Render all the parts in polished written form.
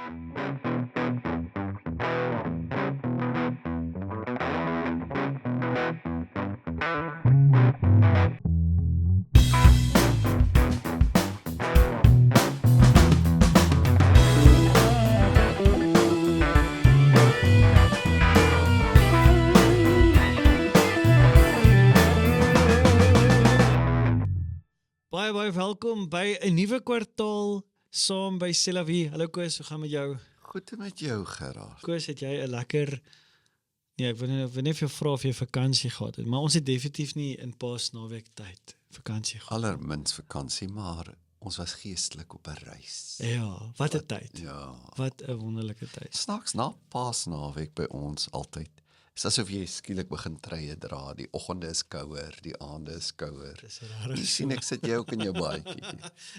Baie welkom by 'n nuwe kwartaal saam by C'est la Vie. Hallo Koos, hoe gaan met jou? Goed en met jou, Gerard. Koos, het jy 'n lekker... Nee, ek wil nie vir jou vra of jy vakansie gehad het, maar ons het definitief nie in Paasnaweek tyd vakansie gehad. Allerminst vakansie, maar ons was geestelik op 'n reis. Ja, wat 'n tyd. Ja. Wat 'n wonderlike tyd. Snaaks na Paasnaweek by ons altyd. Is asof jy skielik begin treie dra. Die oggende is kouer, die aande is kouer. Dis rarig. Jy sien ek sit jy ook in jou baadjie.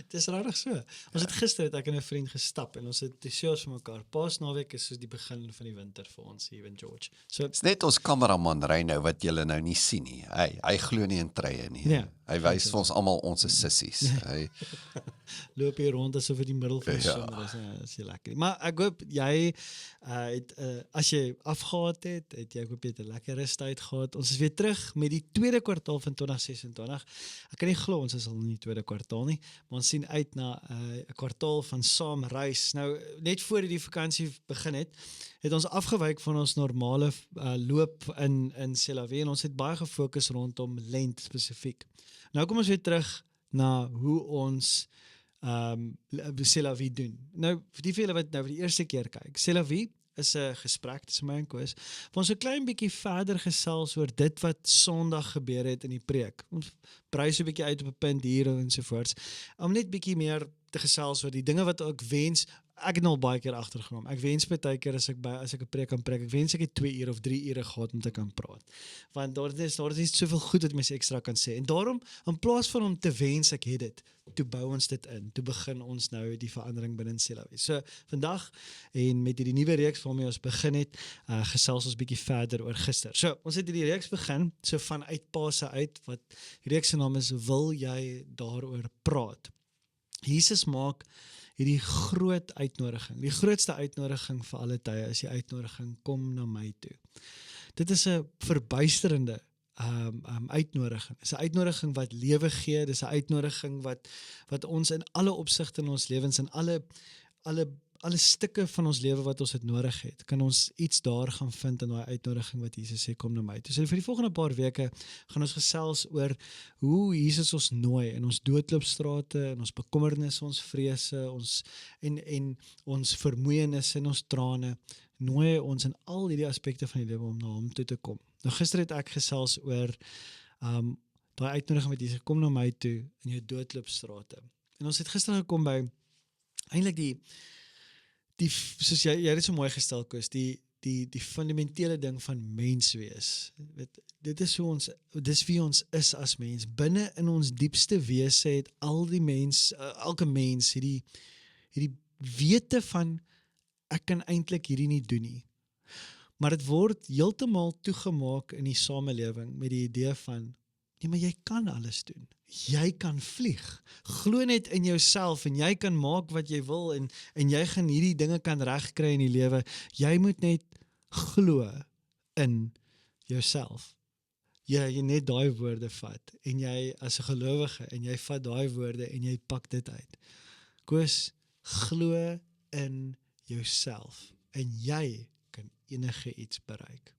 Dis rarig so. Ons het gister ek en 'n vriend gestap en ons het gesels vir mekaar. Paasnaweek is soos die begin van die winter vir ons hier in George. So Dis net ons kameraman ry nou wat julle nou nie sien nie. Hy glo nie in treie nie. Nee. Hy wys vir ons almal ons is sissies. Hy loop hier rond asof dit die middel van die Ja. somer is. Is jy lekker. Maar ek hoop jy het as jy afgehaat het jy hoop jy het 'n lekker rustyd gehad. Ons is weer terug met die tweede kwartaal van 2026. Ek kan nie glo ons is al in die tweede kwartaal nie, maar ons sien uit na 'n kwartaal van saam reis. Nou net voor die vakansie begin het ons afgewyk van ons normale loop in C'est la Vie en ons het baie gefokus rondom Lent spesifiek. Nou kom ons weer terug na hoe ons C'est la Vie doen. Nou, vir die vele wat nou vir die eerste keer kyk, C'est la Vie is 'n gesprek tussen my en Koos, waar ons 'n klein bietjie verder gesels oor dit wat Sondag gebeur het in die preek. Ons brei so 'n bietjie uit op 'n punt hier en so voorts, om net bietjie meer te gesels oor die dinge wat ek wens. Ek het nou al baie keer agtergekom. Ek wens baie keer as ek 'n preek kan preek, ek wens ek het 2 ure of 3 ure gehad om te kan praat. Want daar is nie soveel goed wat mense ekstra kan sê. En daarom, in plaas van om te wens ek het dit, toe bou ons dit in. Toe begin ons nou die verandering binne C'est la Vie. So vandag en met hierdie nuwe reeks waarmee ons begin het, gesels ons bietjie verder oor gister. So, ons het hierdie reeks begin so vanuit Paase uit, wat die reeks se naam is Wil jy daaroor praat? Jesus maak hierdie groot uitnodiging. Die grootste uitnodiging vir alle tye is die uitnodiging kom na my toe. Dit is 'n verbuisterende uitnodiging. Dis 'n uitnodiging wat lewe gee, dis 'n uitnodiging wat ons in alle opsigte in ons lewens, in alle stukke van ons lewe wat ons het nodig het, kan ons iets daar gaan vind in daai uitnodiging wat Jesus sê kom na my toe. So vir die volgende paar weke gaan ons gesels oor hoe Jesus ons nooi in ons doodloopstrate, in ons bekommernisse, ons vrese, en ons vermoeienisse en ons trane, nooi ons in al hierdie aspekte van die lewe om na hom toe te kom. Nou gister het ek gesels oor daai uitnodiging wat Jesus kom na my toe in jou doodloopstrate. En ons het gister gekom by eintlik die soos jy het dit so mooi gestel, Koos, die fundamentele ding van mens wees. Dit is dis wie ons is as mens. Binne in ons diepste wese het elke mens hierdie wete van ek kan eintlik hierdie nie doen nie. Maar dit word heeltemal toegemaak in die samelewing met die idee van nee, maar jy kan alles doen. Jy kan vlieg. Glo net in jouself en jy kan maak wat jy wil en jy gaan hierdie dinge kan regkry in die lewe. Jy moet net glo in jouself. Jy net daai woorde vat en jy as 'n gelowige en jy vat daai woorde en jy pak dit uit. Koos, glo in jouself en jy kan enige iets bereik.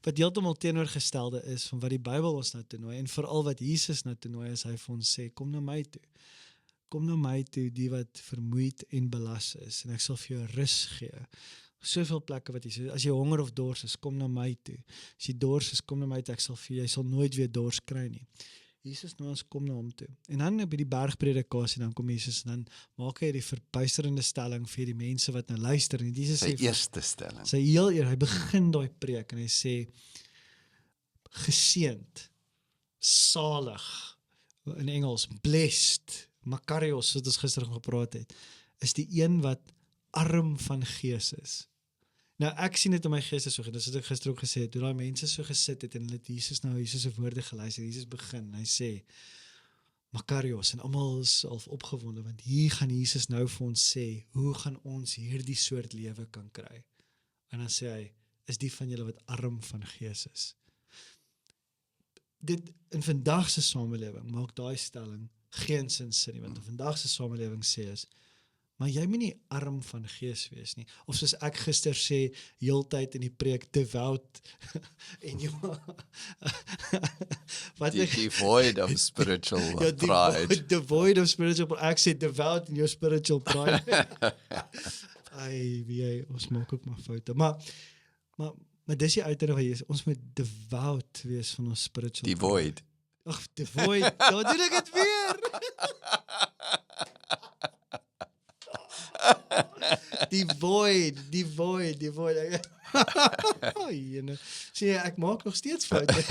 Wat heeltemal teenoorgestelde is van wat die Bybel ons nou toenooi en veral wat Jesus nou toenooi is, hy vir ons sê, kom na my toe. Kom na my toe, die wat vermoeid en belas is en ek sal vir jou rus gee. Soveel plekke wat jy sê, as jy honger of dors is, kom na my toe. As jy dors is, kom na my toe, jy sal nooit weer dors kry nie. Jesus nooi ons kom na hom toe. En dan by die bergpredikasie, dan kom Jesus en dan maak hy die verbuisterende stelling vir die mense wat nou luister. En Jesus sy sê, eerste stelling. Hy begin daai preek en hy sê, geseënd, salig, in Engels, blessed, makarios, soos ons gister gepraat het, is die een wat arm van gees is. Nou ek sien dit in my gees so, dis wat ek gister ook gesê het, toe daai mense so gesit het en hulle het Jesus se woorde geluister, Jesus begin, hy sê, Makarios en almal is al opgewonde want hier gaan Jesus nou vir ons sê, hoe gaan ons hierdie soort lewe kan kry? En dan sê hy, is die van julle wat arm van gees is. Dit in vandag se samelewing maak daai stelling geen sin nie, want in vandag se samelewing sê is, maar jy moet nie arm van gees wees nie. Of soos ek gister sê, heeltyd in die preek, devout, en jy wat Devoid of spiritual ja, pride. devoid of spiritual pride. Ek sê devout in your spiritual pride. Ons maak ook maar foute. Maar dis die uitdrukking van Jesus. Ons moet devout wees van ons spiritual Devoid. pride. Ag, devoid. Daar doen ek dit weer. Devoid. Sien jy, ek maak nog steeds foute.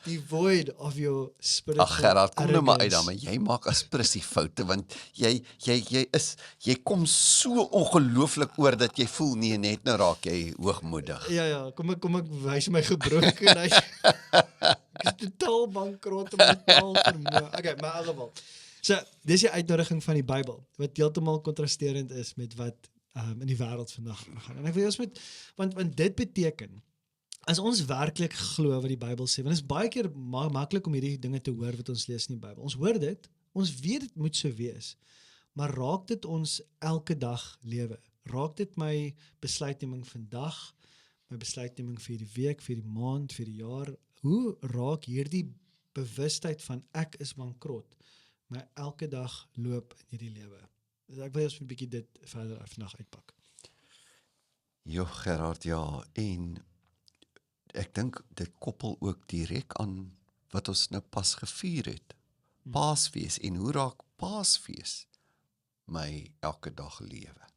Devoid of your spiritual Ag Gerard, kom nou maar uit arrogance. dan, maar jy maak as prins foute want jy kom so ongelooflik oor dat jy voel nee, net nou raak jy hoogmoedig. Ja, kom ek wys my gebrokenheid. Ek is totaal bankrot om my taal vermoë. Okay, maar in elk geval. So, dis die uitnodiging van die Bybel, wat heeltemal kontrasterend is met wat in die wêreld vandag gaan. En ek wil ons met, want dit beteken, as ons werklik glo wat die Bybel sê, want dit is baie keer maklik om hierdie dinge te hoor wat ons lees in die Bybel. Ons hoor dit, ons weet dit moet so wees, maar raak dit ons elke dag lewe? Raak dit my besluitneming vandag, my besluitneming vir die week, vir die maand, vir die jaar? Hoe raak hierdie bewustheid van ek is bankrot my elke dag loop in hierdie lewe? Dus ek wil ons 'n bietjie dit verder vandag uitpak. Jo Gerard, ja, en ek dink dit koppel ook direk aan wat ons nou pas gevier het. Paasfees, en hoe raak Paasfees my elke dag lewe?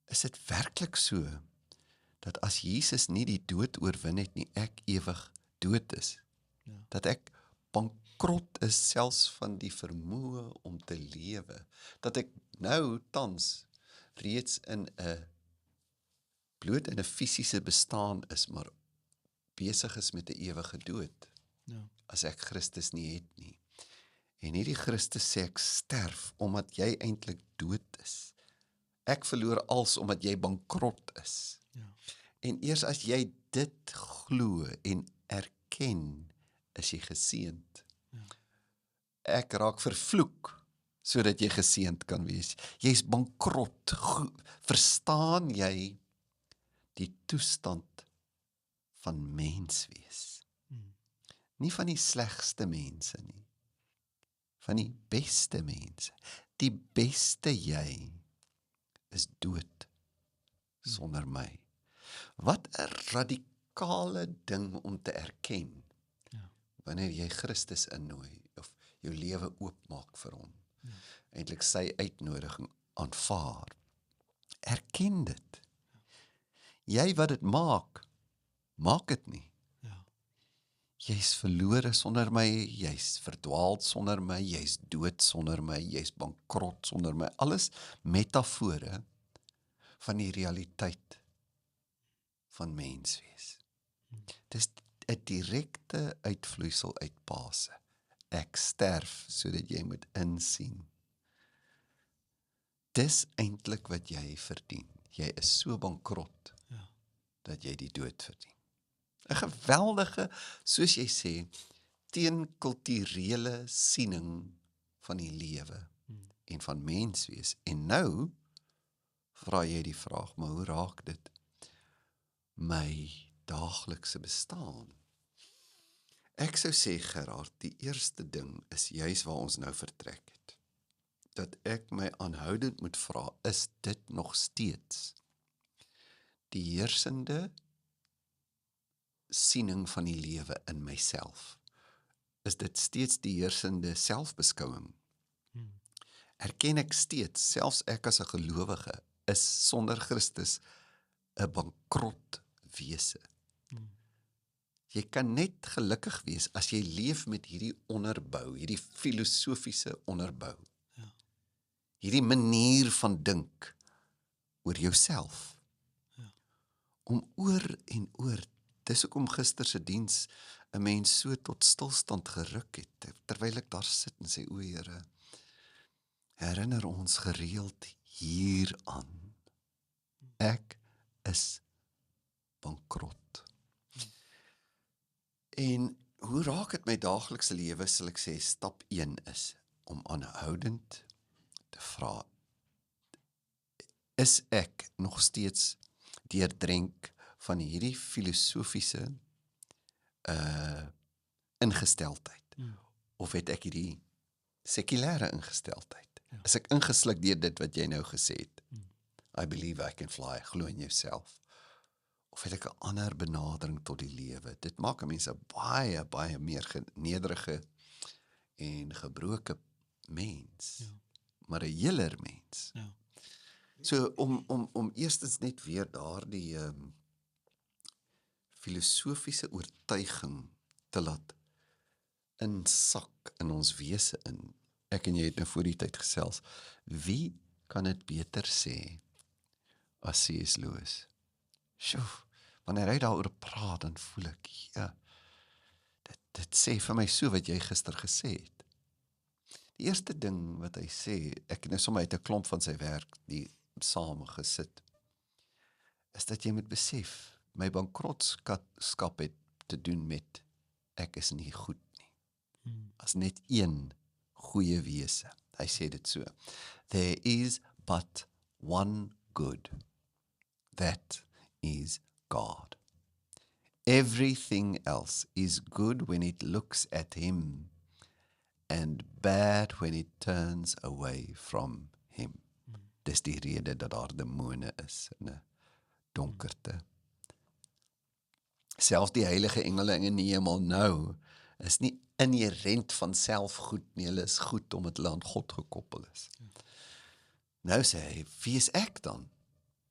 Is dit werklik so, dat as Jesus nie die dood oorwin het nie, ek ewig dood is? Ja. Dat ek bankrot is selfs van die vermoë om te lewe, dat ek nou tans reeds bloot in 'n fisiese bestaan is, maar besig is met 'n ewige dood, as ek Christus nie het nie. En hierdie Christus sê ek sterf, omdat jy eintlik dood is. Ek verloor als omdat jy bankrot is. En eers as jy dit glo en erken, is jy geseënd. Ek raak vervloek, sodat jy geseënd kan wees. Jy's bankrot. Verstaan jy die toestand van mens wees? Nie van die slegste mense nie, van die beste mense. Die beste jy is dood sonder my. Wat 'n radikale ding om te erken, wanneer jy Christus innooi, of jou lewe oopmaak vir hom. Eintlik sy uitnodiging aanvaar. Erken dit. Jy wat dit maak dit nie. Jy's verlore sonder my, jy's verdwaald sonder my, jy's dood sonder my, jy's bankrot sonder my. Alles metafore van die realiteit van menswees. Dis 'n direkte uitvloeisel uit Paase. Ek sterf sodat jy moet insien. Dis eintlik wat jy verdien. Jy is so bankrot dat jy die dood verdien. 'n geweldige, soos jy sê, teenkulturele siening van die lewe en van menswees. En nou vra jy die vraag, maar hoe raak dit my daaglikse bestaan? Ek sou sê, Gerard, die eerste ding is juis waar ons nou vertrek het. Dat ek my aanhoudend moet vra, is dit nog steeds die heersende siening van die lewe in myself? Is dit steeds die heersende selfbeskouing? Erken ek steeds, selfs ek as 'n gelowige, is sonder Christus 'n bankrot wese? Jy kan net gelukkig wees as jy leef met hierdie onderbou, hierdie filosofiese onderbou. Hierdie manier van dink oor jouself. Om oor en oor, dis hoekom gister se diens 'n mens so tot stilstand geruk het, terwyl ek daar sit en sê, o Here, herinner ons gereeld hieraan. Ek is bankrot. En hoe raak dit my daaglikse lewe, sal ek sê, stap 1 is om aanhoudend te vra, is ek nog steeds deurdrenk van hierdie filosofiese ingesteldheid, of het ek hierdie sekulêre ingesteldheid? Ja. Is ek ingesluk deur dit wat jy nou gesê het? I believe I can fly, glo in jouself. Of het ek 'n ander benadering tot die lewe? Dit maak 'n mens 'n baie meer nederige en gebroke mens, maar 'n heeler mens. Ja. So om eerstens net weer daardie filosofiese oortuiging te laat insak in ons wese in. Ek en jy het nou voor die tyd gesels. Wie kan dit beter sê as C.S. Lewis? Sjoe, wanneer hy daaroor praat, dan voel ek, ja, dit sê vir my so wat jy gister gesê het. Die eerste ding wat hy sê, ek het nou sommer uit 'n klomp van sy werk die saam gesit, is dat jy moet besef, my bankrotskap het te doen met, ek is nie goed nie. As net een goeie wese. Hy sê dit so, there is but one good, that is God. Everything else is good when it looks at him, and bad when it turns away from him. Dis die rede dat daar demone is in 'n donkerte. Selfs die heilige engele in die hemel nou is nie inherent van self goed nie, hulle is goed omdat hulle aan God gekoppel is. Nou sê hy, wie is ek dan?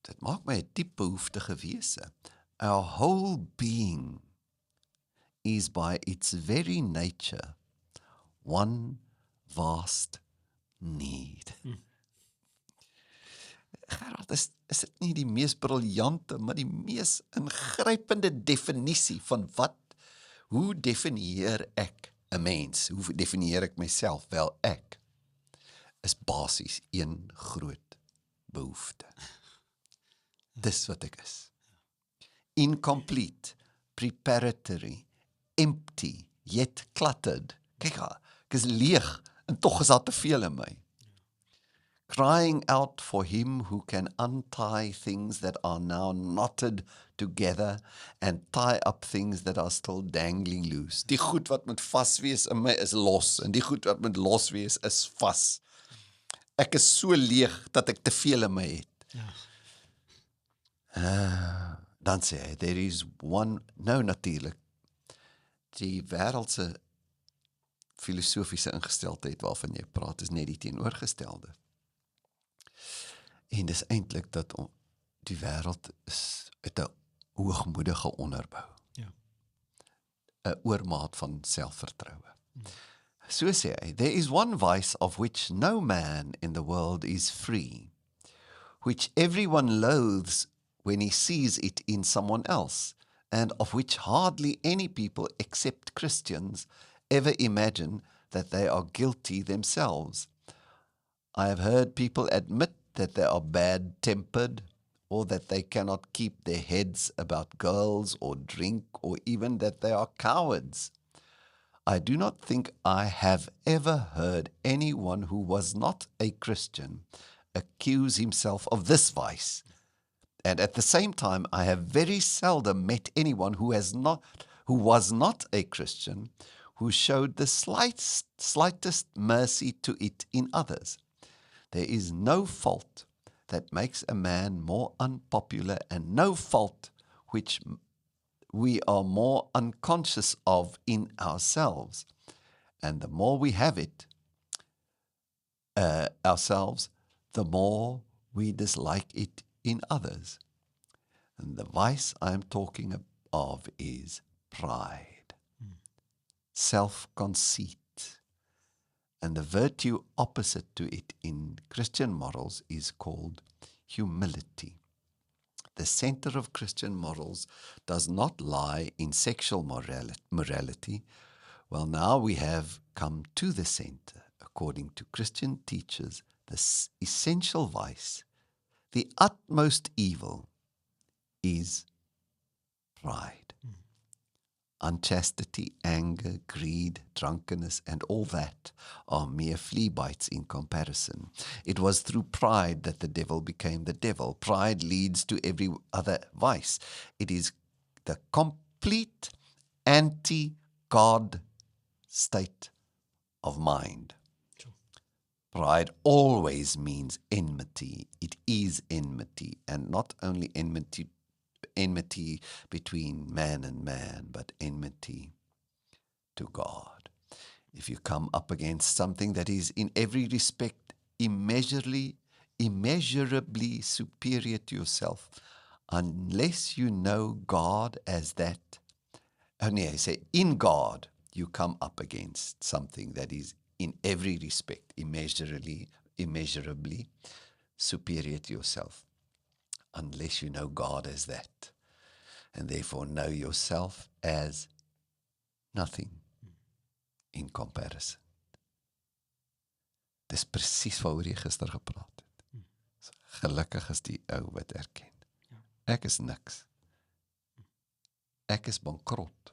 Dit maak my 'n diep behoeftige wese. Our whole being is by its very nature one vast need. Gerard, is dit nie die mees briljante, maar die mees ingrypende definisie van hoe definieer ek 'n mens? Hoe definieer ek myself? Wel, ek is basies een groot behoefte. Dis wat ek is. Incomplete, preparatory, empty, yet cluttered. Kyk, ek is leeg en tog is daar te veel in my. Crying out for him who can untie things that are now knotted together and tie up things that are still dangling loose. Die goed wat moet vas wees in my is los, en die goed wat moet los wees is vas. Ek is so leeg dat ek te veel in my het. Dan sê hy, there is one, nou natuurlik, die wêreldse filosofiese ingesteldheid waarvan jy praat, is net die teenoorgestelde. En dis eintlik dat die wêreld is uit 'n hoogmoedige onderbou. 'n oormaat van selfvertroue. So sê hy, there is one vice of which no man in the world is free, which everyone loathes when he sees it in someone else, and of which hardly any people except Christians ever imagine that they are guilty themselves. I have heard people admit that they are bad-tempered, or that they cannot keep their heads about girls or drink, or even that they are cowards. I do not think I have ever heard anyone who was not a Christian accuse himself of this vice. And at the same time, I have very seldom met anyone who was not a Christian who showed the slightest mercy to it in others. There is no fault that makes a man more unpopular, and no fault which we are more unconscious of in ourselves. And the more we have it ourselves, the more we dislike it in others. And the vice I am talking of is pride, self-conceit. And the virtue opposite to it in Christian morals is called humility. The center of Christian morals does not lie in sexual morality. Well, now we have come to the center. According to Christian teachers, the essential vice, the utmost evil, is pride. Unchastity, anger, greed, drunkenness, and all that are mere flea bites in comparison. It was through pride that the devil became the devil. Pride leads to every other vice. It is the complete anti-God state of mind. Pride always means enmity. It is enmity, and not only enmity between man and man, but enmity to God. If you come up against something that is in every respect immeasurably superior to yourself, unless you know God as that, in God, you come up against something that is in every respect immeasurably superior to yourself. Unless you know God as that, and therefore know yourself as nothing in comparison. Dis presies waaroor jy gister gepraat het. Gelukkig is die ou wat erken. Ek is niks. Ek is bankrot.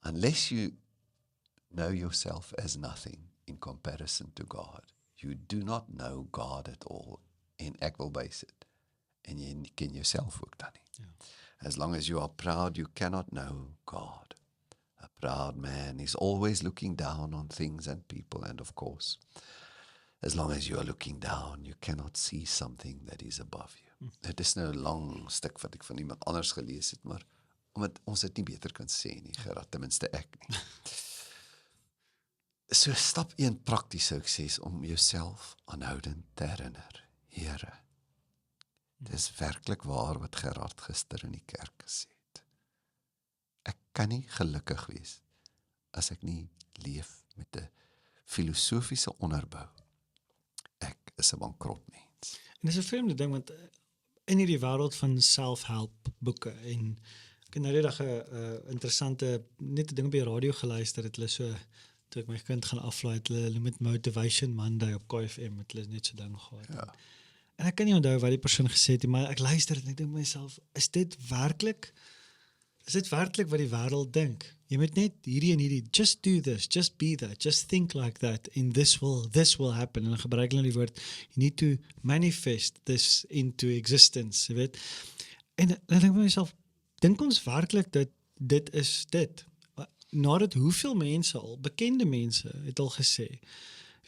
Unless you know yourself as nothing in comparison to God, you do not know God at all. En ek wil bysit. En jy ken jouself ook dan nie. As long as you are proud, you cannot know God. A proud man is always looking down on things and people, and of course, as long as you are looking down, you cannot see something that is above you. Het is nou 'n lang stuk wat ek van iemand anders gelees het, maar omdat ons dit nie beter kan sê nie, Gerard, ten minste ek nie. So stap 1 prakties sou ek sê, is om jouself aanhoudend te herinner. Here, dit is werklik waar wat Gerard gister in die kerk gesê het. Ek kan nie gelukkig wees as ek nie leef met 'n filosofiese onderbou. Ek is 'n bankrot mens. En dis 'n vreemde ding, want in hierdie wêreld van self-help boeke, en ek het nou die dag 'n interessante, net 'n ding op die radio geluister, het hulle so, toe ek my kind gaan aflaai, het hulle met Motivation Monday op KFM, het hulle net so ding gehad. Ja. En ek kan nie onthou wat die persoon gesê het, maar ek luister en ek dink myself, is dit werklik wat die wêreld dink? Jy moet net hierdie en hierdie, just do this, just be that, just think like that, and this will happen. En dan gebruik hulle die woord, you need to manifest this into existence, jy weet. En dan dink ek by myself, dink ons werklik dat dit is dit? Nadat hoeveel mense al, bekende mense, het al gesê,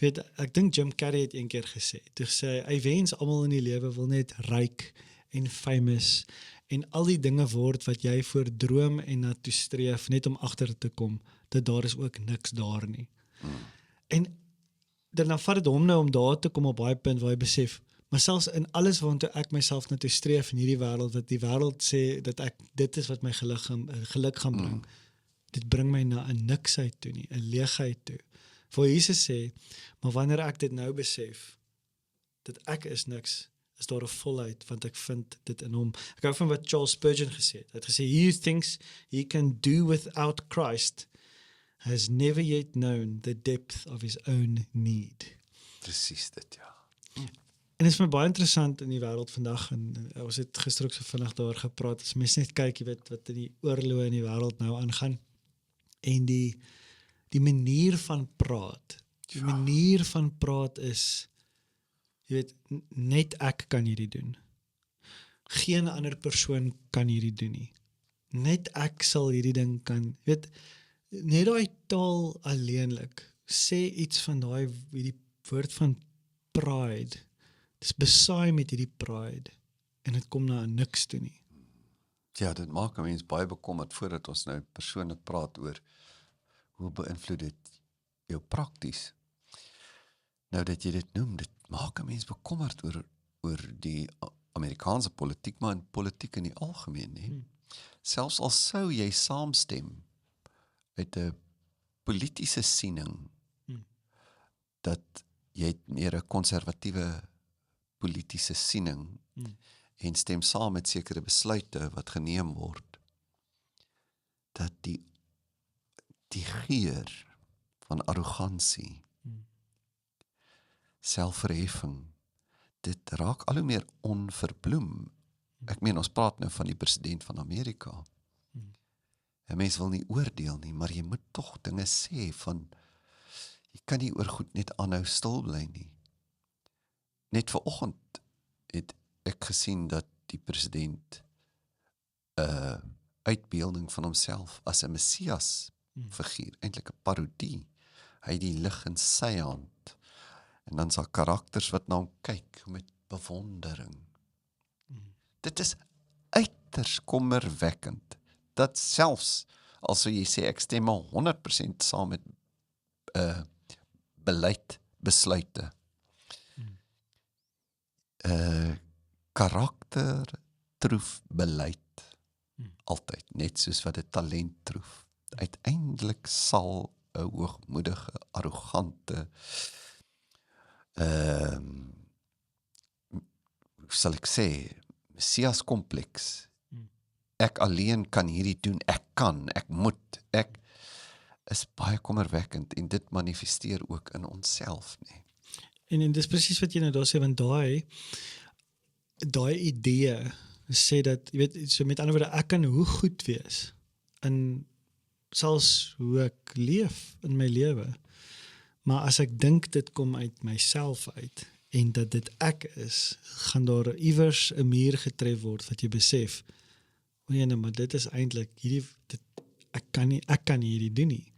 weet, ek dink Jim Carrey het een keer gesê, toe gesê, hy wens almal in die lewe wil net ryk en famous en al die dinge word wat jy voor droom en na toe streef, net om agter te kom, dat daar is ook niks daar nie. En dan vat dit hom nou om daar te kom op baie punt waar hy besef, maar selfs in alles waartoe ek myself na toe streef in hierdie wêreld, wat die wêreld sê dat dit is wat my geluk gaan bring, dit bring my na 'n niksheid toe nie, 'n leegheid toe. Voor Jesus sê, maar wanneer ek dit nou besef, dat ek is niks, is daar 'n volheid, want ek vind dit in hom. Ek hou van wat Charles Spurgeon gesê het. Hy het gesê, he who thinks he can do without Christ has never yet known the depth of his own need. Presies dit, ja. En dit is my baie interessant in die wêreld vandag, en ons het gister ook so vinnig daar gepraat, as mens net kyk, jy weet, wat in die oorloë in die wêreld nou aangaan, en die manier van praat, manier van praat is, jy weet, net ek kan hierdie doen. Geen ander persoon kan hierdie doen nie. Net ek sal hierdie ding kan, weet, net daai taal alleenlik, sê iets van hierdie woord van pride, dis besaai met hierdie pride, en dit kom na niks toe nie. Ja, dit maak 'n mens baie bekommerd voordat ons nou persoonlik praat oor hoe beïnvloed dit jou prakties. Nou dat jy dit noem, dit maak 'n mens bekommerd oor die Amerikaanse politiek, maar in politiek in die algemeen, nie? Selfs al sou jy saamstem uit 'n politieke siening, dat jy het meer 'n konservatiewe politieke siening, en stem saam met sekere besluite wat geneem word, dat die geur van arrogansie, selfverheffing, dit raak al hoe meer onverbloem. Ek meen, ons praat nou van die president van Amerika. 'n Mens wil nie oordeel nie, maar jy moet tog dinge sê van, jy kan nie oor goed net aanhou stil bly nie. Net vanoggend het ek gesien dat die president 'n uitbeelding van homself as 'n Messias figuur, eintlik 'n parodie. Hy het die lig in sy hand, en dan is daar karakters wat na hom kyk met bewondering. Dit is uiters kommerwekkend, dat selfs, al sou jy sê, ek stem maar 100% saam met besluite, karakter troef beleid, altyd, net soos wat 'n talent troef. Uiteindelik sal 'n hoogmoedige, arrogante, hoe sal ek sê, Messias kompleks. Ek alleen kan hierdie doen, ek moet, is baie kommerwekkend, en dit manifesteer ook in onsself, nee. En dis presies wat jy nou daar sê, want daai idee sê dat, jy weet, so met ander woorde, ek kan hoe goed wees in selfs hoe ek leef in my lewe, maar as ek dink dit kom uit myself uit, en dat dit ek is, gaan daar iewers 'n muur getref word, wat jy besef, maar dit is eintlik ek kan nie hierdie doen nie.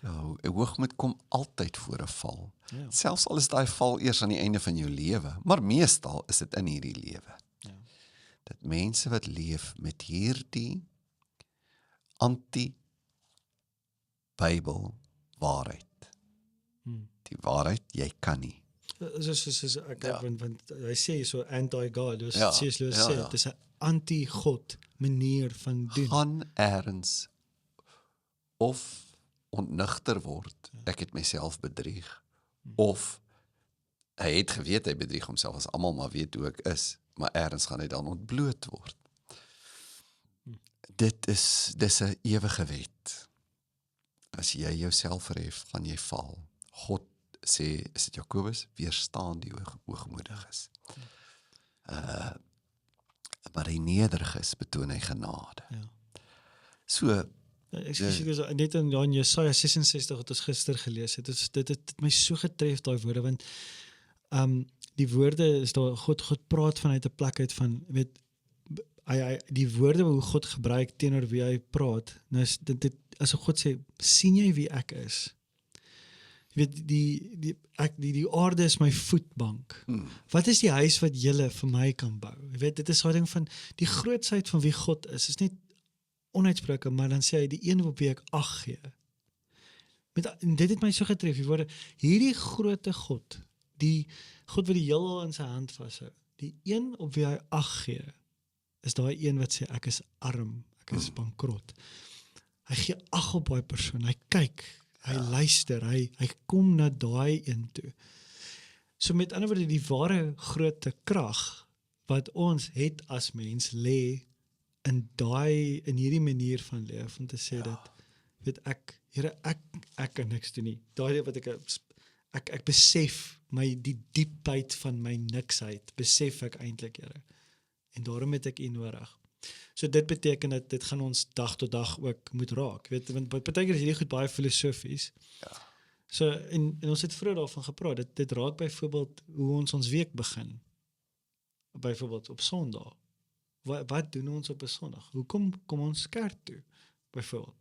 Ja, 'n hoogmoed kom altyd voor 'n val. Ja. Selfs al is daai val eers aan die einde van jou lewe, maar meestal is dit in hierdie lewe. Ja. Dat mense wat leef met hierdie anti-Bybel waarheid. Die waarheid, jy kan nie. Soos ek, want hy sê so anti-God, dus C.S. Lewis sê, dit is 'n anti-God manier van doen. Gaan ergens of ontnigter word, ek het myself bedrieg, of hy het geweet hy bedrieg homself, as almal maar weet hoe ek is, maar ergens gaan hy dan ontbloot word. Dis 'n ewige wet. As jy jouself verhef, gaan jy val. God sê, is dit Jakobus, weerstaan die hoogmoediges. Maar hy nederig is, betoon hy genade. Ja. So, Ekskuus, net in Jesaja 66 wat ons gister gelees het, dit het my so getref, daai woorde, want die woorde is daar, God praat vanuit 'n plek uit van, weet, die woorde hoe God gebruik teenoor wie hy praat, nou is dit as God sê, sien jy wie ek is? Jy weet, die aarde is my voetbank. Wat is die huis wat julle vir my kan bou? Jy weet, dit is so 'n ding van die grootsheid van wie God is net onuitsprake, maar dan sê hy, die een op wie ek ag gee. Dit het my so getref, die woorde, hierdie groote God, die God wat die heelal in sy hand vashou, die een op wie hy ag gee, is daai een wat sê, ek is arm, ek is bankrot. Hy gee ag op daai persoon, hy kyk, hy luister, hy kom na daai een toe. So met ander woorde, die ware grootte krag wat ons het as mens lê in hierdie manier van leef, om te sê dat, weet Here, ek kan niks doen nie. Daai wat ek besef die diepheid van my niksheid, besef ek eintlik, Here. En daarom het ek U nodig. So dit beteken dat dit gaan ons dag tot dag ook moet raak, weet, want partykeer is hierdie goed baie filosofies. Ja. So, en ons het vroeër daarvan gepraat, dit raak byvoorbeeld hoe ons week begin. Byvoorbeeld op Sondag. Wat doen ons op 'n Sondag? Hoekom kom ons kerk toe? Byvoorbeeld,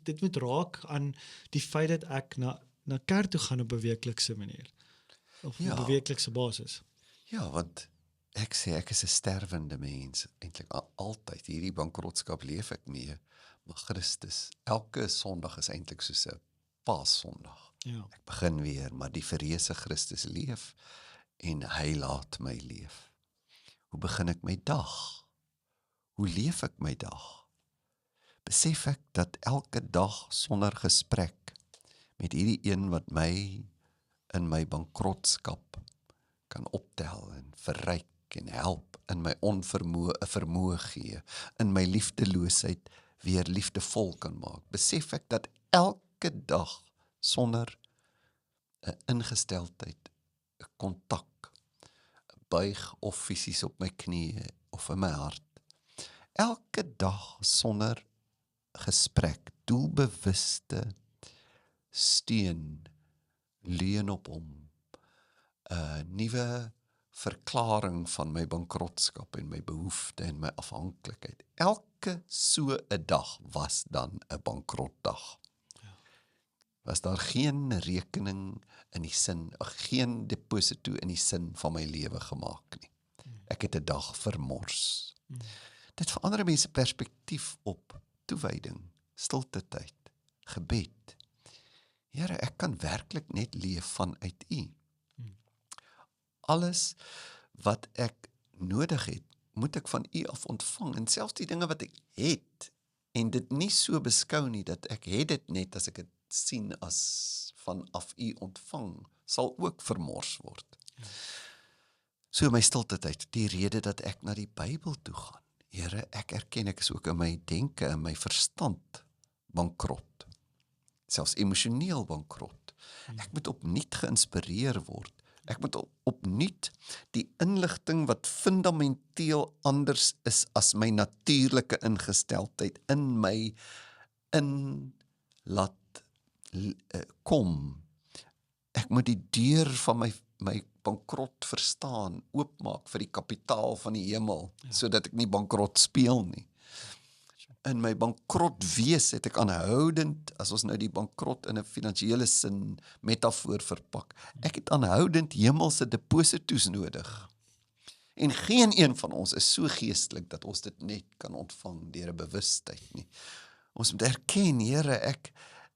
dit moet raak aan die feit dat ek na kerk toe gaan op 'n weeklikse manier. Of op 'n weeklikse basis. Ja, want ek sê, ek is 'n sterwende mens, eintlik altyd, hierdie bankrotskap leef ek mee, maar Christus, elke Sondag is eintlik soos 'n Paaszondag. Ja. Ek begin weer, maar die verreëse Christus leef, en hy laat my leef. Hoe begin ek my dag? Hoe leef ek my dag? Besef ek dat elke dag sonder gesprek met hierdie een wat my in my bankrotskap kan optel en verryk maak en help in my vermoë gee, in my liefdeloosheid weer liefdevol kan maak. Besef ek dat elke dag sonder 'n ingesteldheid, 'n kontak, 'n buig of fisies op my knieë of in my hart, elke dag sonder gesprek, doelbewuste steun, leun op hom, 'n nuwe verklaring van my bankrotskap en my behoefte en my afhanklikheid. Elke so 'n dag was dan 'n bankrotdag. Was daar geen rekening in die sin, geen deposito in die sin van my lewe gemaak nie. Ek het 'n dag vermors. Dit verander mense perspektief op toewyding, stilte tyd, gebed. Here, ek kan werklik net leef vanuit U. Alles wat ek nodig het, moet ek van U af ontvang. En selfs die dinge wat ek het, en dit nie so beskou nie, dat ek het dit net as ek dit sien as vanaf U ontvang, sal ook vermors word. So my stilte tyd, die rede dat ek na die Bybel toe gaan. Here, ek erken ek is ook in my denke, in my verstand bankrot. Selfs emosioneel bankrot. Ek moet opnuut geïnspireer word. Ek moet opnuut die inligting wat fundamenteel anders is as my natuurlike ingesteldheid in my laat kom. Ek moet die deur van my bankrot verstaan, oopmaak vir die kapitaal van die hemel, sodat ek nie bankrot speel nie. In my bankrot wees het ek aanhoudend, as ons nou die bankrot in 'n finansiële sin metafoor verpak, ek het aanhoudend hemelse deposito's nodig. En geen een van ons is so geestelik dat ons dit net kan ontvang deur 'n bewustheid nie. Ons moet erken, Here,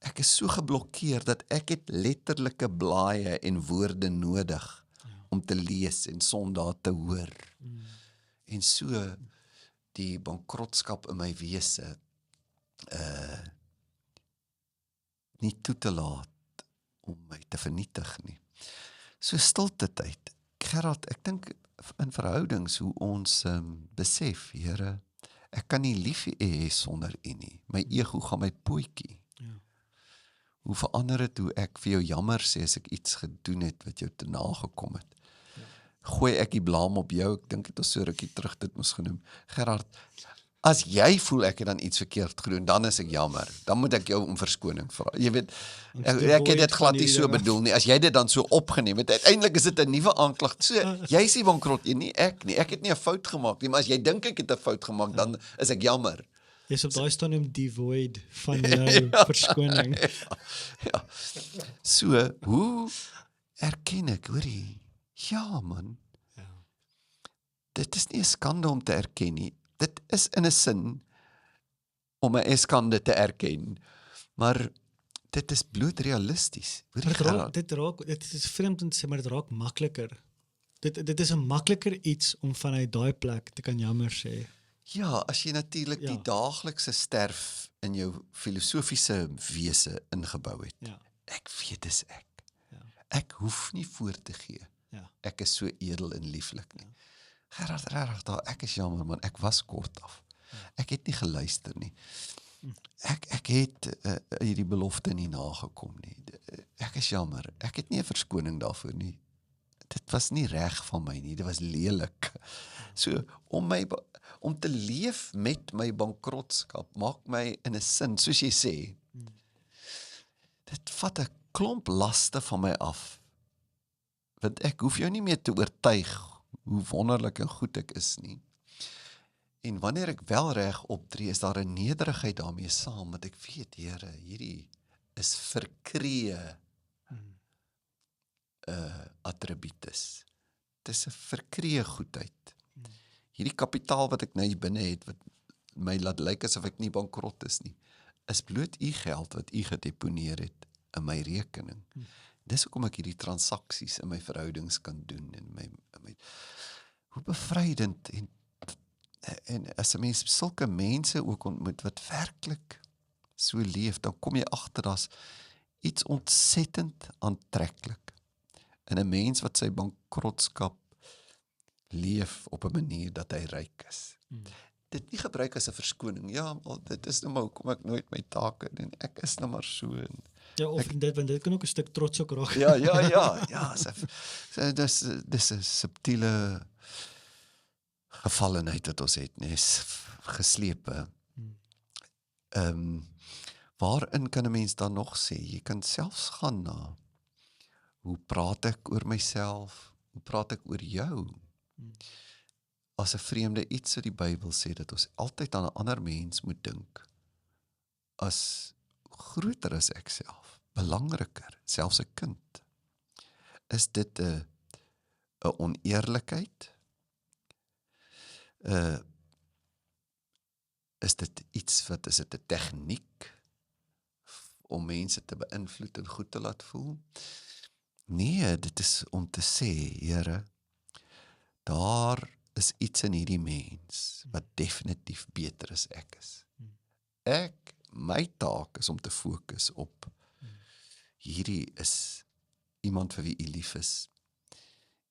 ek is so geblokkeer dat ek het letterlike blaaie en woorde nodig om te lees en Sondag te hoor. En so die bankrotskap in my wese nie toe te laat om my te vernietig nie. So stilte tyd. Gerard, ek dink in verhoudings hoe ons besef, Here, ek kan nie lief hê sonder U nie. My ego gaan my pootjie. Hoe verander het hoe ek vir jou jammer sê as ek iets gedoen het wat jou te nagekom het. Gooi ek die blame op jou, ek dink het ons so rukkie terug dit moes genoem. Gerard, as jy voel ek het dan iets verkeerd gedoen, dan is ek jammer. Dan moet ek jou om verskoning vra. Jy weet, ek het dit glad nie so bedoel nie. As jy dit dan so opgeneem het, uiteindelik is dit 'n nuwe aanklag. So, jy is die bankrot, nie ek nie. Ek het nie 'n fout gemaak nie, maar as jy dink ek het 'n fout gemaak, dan is ek jammer. Jy is op daai stadium devoid van jou verskoning. Ja. So, hoe erken ek, hoorie? Ja, man. Dit is nie 'n skande om te erken nie. Dit is in 'n sin om 'n skande te erken, maar dit is bloot realisties. Dit is vreemd om te sê, maar dit raak makliker. Dit is 'n makliker iets om vanuit daai plek te kan jammer sê. Ja, as jy natuurlik die daaglikse sterf in jou filosofiese wese ingebou het. Ja. Ek weet dis ek. Ek hoef nie voor te gee. Ek is so edel en lieflik nie. Gerard, regtig, ek is jammer man, ek was kort af. Ek het nie geluister nie. Ek het hierdie belofte nie nagekom nie. Ek is jammer, ek het nie 'n verskoning daarvoor nie. Dit was nie reg van my nie, dit was lelik. So, om te leef met my bankrotskap, maak my in 'n sin, soos jy sê, dit vat 'n klomp laste van my af. Want ek hoef jou nie meer te oortuig hoe wonderlik en goed ek is nie. En wanneer ek wel reg optree, is daar 'n nederigheid daarmee saam, want ek weet, Here, hierdie is verkree attributus. Dit is 'n verkree goedheid. Hierdie kapitaal wat ek nou hier binne het, wat my laat lyk asof ek nie bankrot is nie, is bloot U geld wat U gedeponeer het in my rekening. Dis hoekom ek hierdie transaksies in my verhoudings kan doen, hoe bevrydend, en as 'n mens sulke mense ook ontmoet, wat werklik so leef, dan kom jy agter daar's iets ontsettend aantreklik in 'n mens wat sy bankrotskap leef op 'n manier dat hy ryk is. Dit nie gebruik as 'n verskoning. Ja, maar dit is nou maar hoekom ek nooit my take doen. Ek is nou maar so. Ja, of want dit kan ook 'n stuk trots ook raak. Ja, dis 'n subtiele gevallenheid wat ons het, nee, geslepe. Waarin kan 'n mens dan nog sê, jy kan selfs gaan na, hoe praat ek oor myself, hoe praat ek oor jou? As 'n vreemde iets wat die Bybel sê, dat ons altyd aan 'n ander mens moet dink, as groter as ek self, belangriker, selfs 'n kind. Is dit 'n oneerlikheid? Is dit iets wat, is dit 'n tegniek om mense te beïnvloed en goed te laat voel? Nee, dit is om te sê, Here, daar is iets in hierdie mens wat definitief beter as ek is. My taak is om te fokus op hierdie is iemand vir wie u lief is,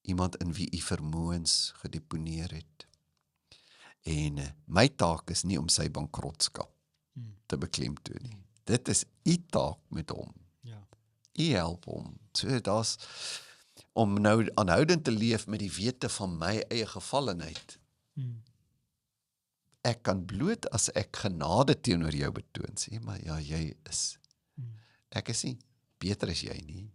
iemand in wie u vermoëns gedeponeer het. En my taak is nie om sy bankrotskap te beklemtoon nie. Dit is u taak met hom. U help hom. So daar's om nou aanhoudend te leef met die wete van my eie gevallenheid. Ek kan bloot as ek genade teenoor jou betoon, sê, maar ja, jy is. Ek is nie beter as jy nie.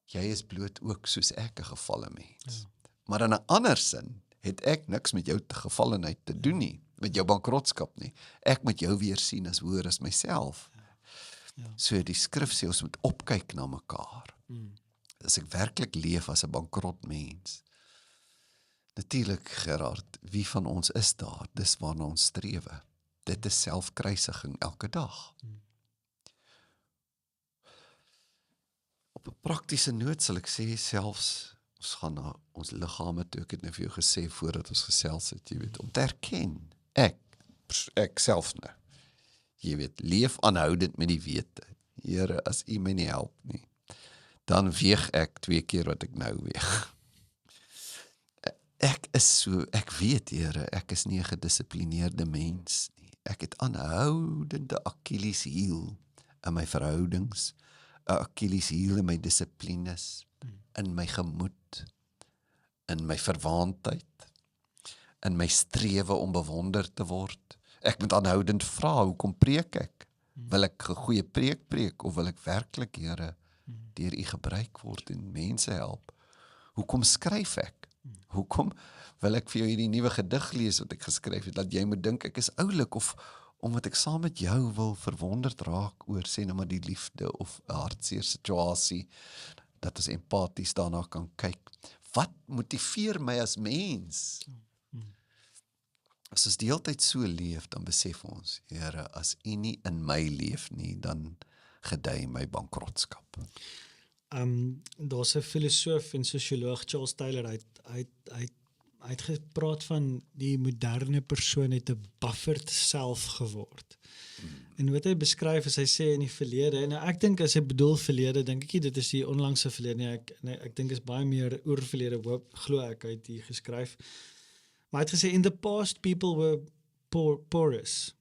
Jy is bloot ook soos ek 'n gevalle mens. Maar in 'n ander sin het ek niks met jou gevallenheid te doen nie, met jou bankrotskap nie. Ek moet jou weer sien as hoër as myself. So die skrif sê ons moet opkyk na mekaar. As ek werklik leef as 'n bankrot mens. Natuurlik, Gerard, wie van ons is daar? Dis waarna ons strewe. Dit is selfkruisiging elke dag. Op 'n praktiese noot sal ek sê, selfs ons gaan na ons liggame toe, ek het nou vir jou gesê voordat ons gesels het, jy weet, om te erken, ek self nou, jy weet, leef aanhoudend met die wete, Here, as u my nie help nie, dan weeg ek 2 keer wat ek nou weeg. Ek weet, Here, ek is nie 'n gedissiplineerde mens nie. Ek het aanhoudende Achilleshiel in my verhoudings, 'n Achilleshiel in my dissiplines, in my gemoed, in my verwaandheid, in my strewe om bewonder te word. Ek moet aanhoudend vra, hoekom preek ek? Wil ek 'n goeie preek, of wil ek werklik, Here, deur u gebruik word en mense help? Hoekom skryf ek? Hoekom wil ek vir jou hierdie nuwe gedig lees wat ek geskryf het, dat jy moet dink ek is oulik, of omdat ek saam met jou wil verwonderd raak oor, sê nou maar die liefde, of 'n hartseer situasie, dat ons empaties daarna kan kyk. Wat motiveer my as mens? As ons die hele tyd so leef, dan besef ons, Here, as u nie in my leef nie, dan gedei my bankrotskap. Daar's 'n filosoof en sosioloog, Charles Taylor, hy het gepraat van die moderne persoon het 'n buffered self geword. En wat hy beskryf is, hy sê in die verlede, en ek dink as hy bedoel verlede, dink ek nie dit is die onlangse verlede nie, ek dink is baie meer oerverlede, glo ek, hy het hier geskryf. Maar hy het gesê, in the past people were porous.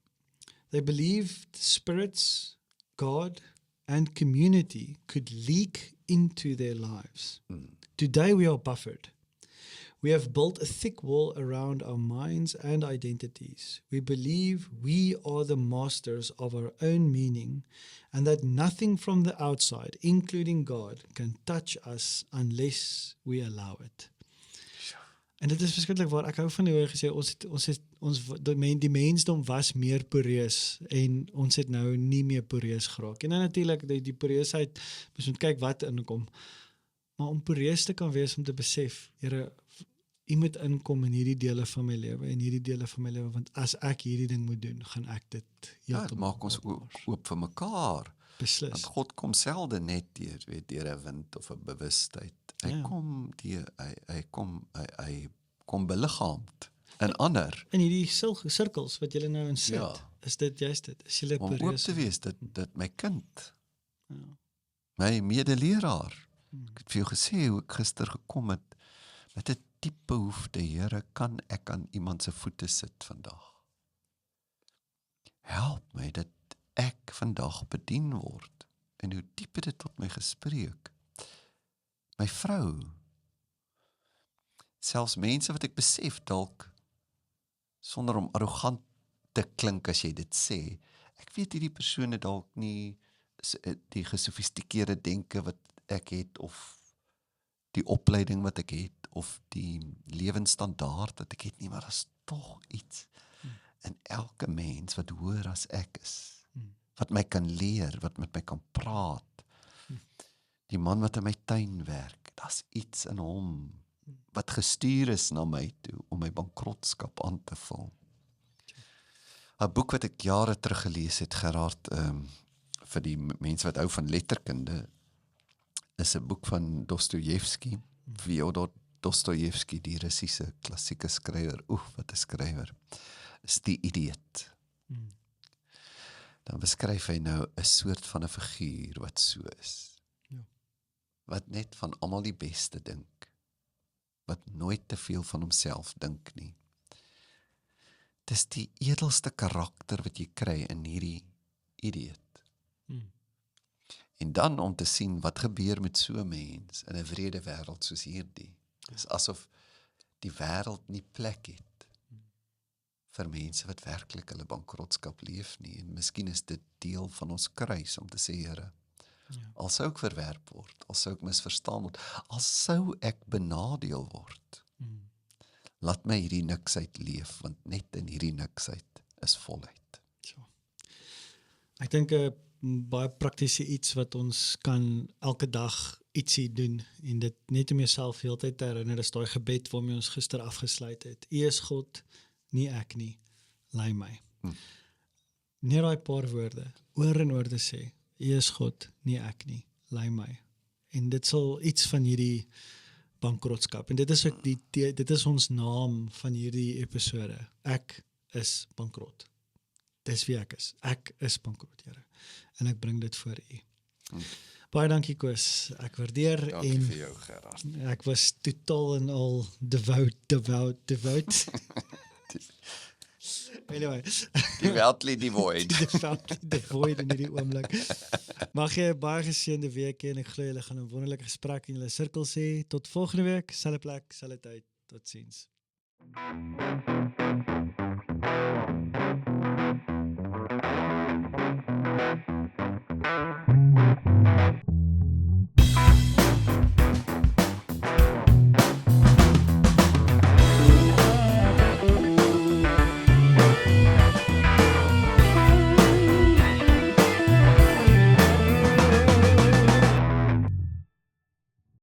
They believed spirits, God, and community could leak into their lives. Today we are buffered. We have built a thick wall around our minds and identities. We believe we are the masters of our own meaning and that nothing from the outside, including God, can touch us unless we allow it. En dit is verskriklik waar, ek hou van die hoe hy gesê, die mensdom was meer poreus en ons het nou nie meer poreus geraak. En dan natuurlik, die poreusheid, ons moet kyk wat inkom. Maar om poreus te kan wees, om te besef, Here, u moet inkom in hierdie dele van my lewe, want as ek hierdie ding moet doen, gaan ek dit dit maak ons oop vir mekaar. Beslis. Want God kom selde net deur 'n wind of 'n bewustheid. Hy kom beliggaamd in ander. In hierdie sirkels wat julle nou in sit, is dit juist dit. Is julle om oop te wees, dat my kind, my medeleraar, ek het vir jou gesê hoe ek gister gekom het, met 'n diep behoefte, Here, kan ek aan iemand se voete sit vandag? Help my dat ek vandag bedien word. En hoe diep het dit tot my gespreek? My vrou, selfs mense wat ek besef dalk, sonder om arrogant te klink as jy dit sê, ek weet hierdie persone dalk nie die gesofistikeerde denke wat ek het, of die opleiding wat ek het, of die lewensstandaard wat ek het nie, maar daar is tog iets in elke mens wat hoër as ek is, wat my kan leer, wat met my kan praat. Die man wat in my tuin werk, daar's iets in hom wat gestuur is na my toe om my bankrotskap aan te vul. 'n Boek wat ek jare terug gelees het, Gerard, vir die mense wat hou van letterkunde, is 'n boek van Dostojewski, Fyodor Dostojewski, die Russiese klassieke skrywer. Wat 'n skrywer. Is Die Idiot. Dan beskryf hy nou 'n soort van 'n figuur wat so is. Wat net van almal die beste dink. Wat nooit te veel van homself dink nie. Dis die edelste karakter wat jy kry in hierdie idiot. En dan om te sien wat gebeur met so 'n mens in 'n wrede wêreld soos hierdie. Dis asof die wêreld nie plek het vir mense wat werklik hulle bankrotskap leef nie. En miskien is dit deel van ons kruis om te sê, Here, al sou ek verwerp word, al sou ek misverstaan word, al sou ek benadeel word, laat my hierdie niksheid leef, want net in hierdie niksheid is volheid. Ek dink 'n baie praktiese iets wat ons kan elke dag ietsie doen, en dit net om jouself heeltyd te herinner, is daai gebed waarmee ons gister afgesluit het. U is God, nie ek nie, lei my. Net daai paar woorde, oor en oor te sê, U is God, nie ek nie, lei my. En dit sal iets van hierdie bankrotskap, en dit is ook dit is ons naam van hierdie episode. Ek is bankrot. Dis wie ek is. Ek is bankrot, Here. En ek bring dit voor U. Baie dankie, Koos. Ek waardeer. Dankie vir jou, Gerard. Ek was totaal en al devout. Anyway. Devoutly devoid. Devoutly devoid in hierdie oomblik. Mag jy 'n baie geseënde week hê, en ek glo julle gaan 'n wonderlike gesprek in julle sirkels hê. Tot volgende week, selfde plek, selfde tyd. Totsiens.